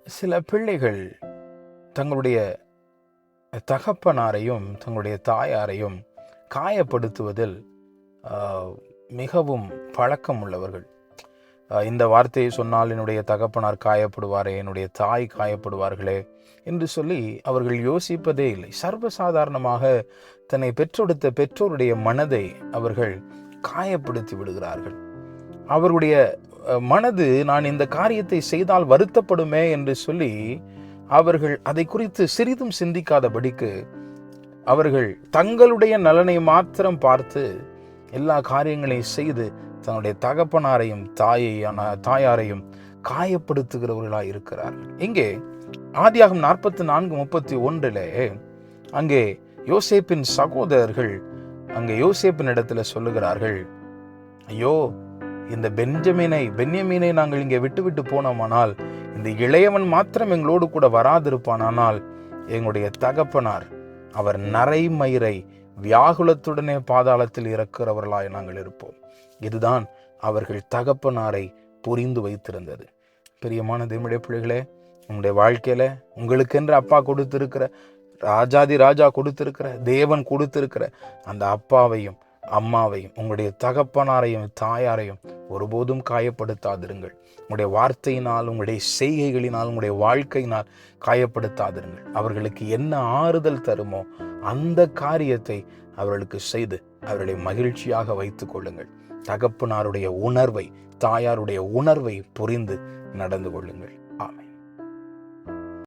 சில பிள்ளைகள் தங்களுடைய தகப்பனாரையும் தங்களுடைய தாயாரையும் காயப்படுத்துவதில் மிகவும் பழக்கம் உள்ளவர்கள். இந்த வார்த்தையை சொன்னால் என்னுடைய தகப்பனார் காயப்படுவாரே, என்னுடைய தாய் காயப்படுவார்களே என்று சொல்லி அவர்கள் யோசிப்பதே இல்லை. சர்வசாதாரணமாக தன்னை பெற்றெடுத்த பெற்றோருடைய மனதை அவர்கள் காயப்படுத்தி விடுகிறார்கள். அவருடைய மனது நான் இந்த காரியத்தை செய்தால் வருத்தப்படுமே என்று சொல்லி அவர்கள் அதை குறித்து சிறிதும் சிந்திக்காதபடிக்கு அவர்கள் தங்களுடைய நலனை மாத்திரம் பார்த்து எல்லா காரியங்களையும் செய்து தன்னுடைய தகப்பனாரையும் தாயாரையும் காயப்படுத்துகிறவர்களாக இருக்கிறார்கள். இங்கே ஆதியாகமம் 44:31 அங்கே யோசேப்பின் சகோதரர்கள் அங்கே யோசேப்பின் இடத்துல சொல்லுகிறார்கள், ஐயோ, இந்த பென்யமீனை நாங்கள் இங்கே விட்டு போனோமானால், இந்த இளையவன் மாத்திரம் எங்களோடு கூட வராதிருப்பானால் எங்களுடைய தகப்பனார் அவர் நரைமயிரை வியாகுலத்துடனே பாதாளத்தில் இறக்கிறவர்களாய் நாங்கள் இருப்போம். இதுதான் அவர்கள் தகப்பனாரை புரிந்து வைத்திருந்தது. பிரியமான தேவனுடைய பிள்ளைகளே, உங்களுடைய வாழ்க்கையில உங்களுக்கென்று அப்பா கொடுத்திருக்கிற, ராஜாதி ராஜா கொடுத்திருக்கிற, தேவன் கொடுத்திருக்கிற அந்த அப்பாவையும் அம்மாவையும் உங்களுடைய தகப்பனாரையும் தாயாரையும் ஒருபோதும் காயப்படுத்தாதிருங்கள். உங்களுடைய வார்த்தையினால், உங்களுடைய செய்கைகளினால், உங்களுடைய வாழ்க்கையினால் காயப்படுத்தாதிருங்கள். அவர்களுக்கு என்ன ஆறுதல் தருமோ அந்த காரியத்தை அவர்களுக்கு செய்து அவர்களை மகிழ்ச்சியாக வைத்துக் கொள்ளுங்கள். தகப்பனாருடைய உணர்வை, தாயாருடைய உணர்வை புரிந்து நடந்து கொள்ளுங்கள்.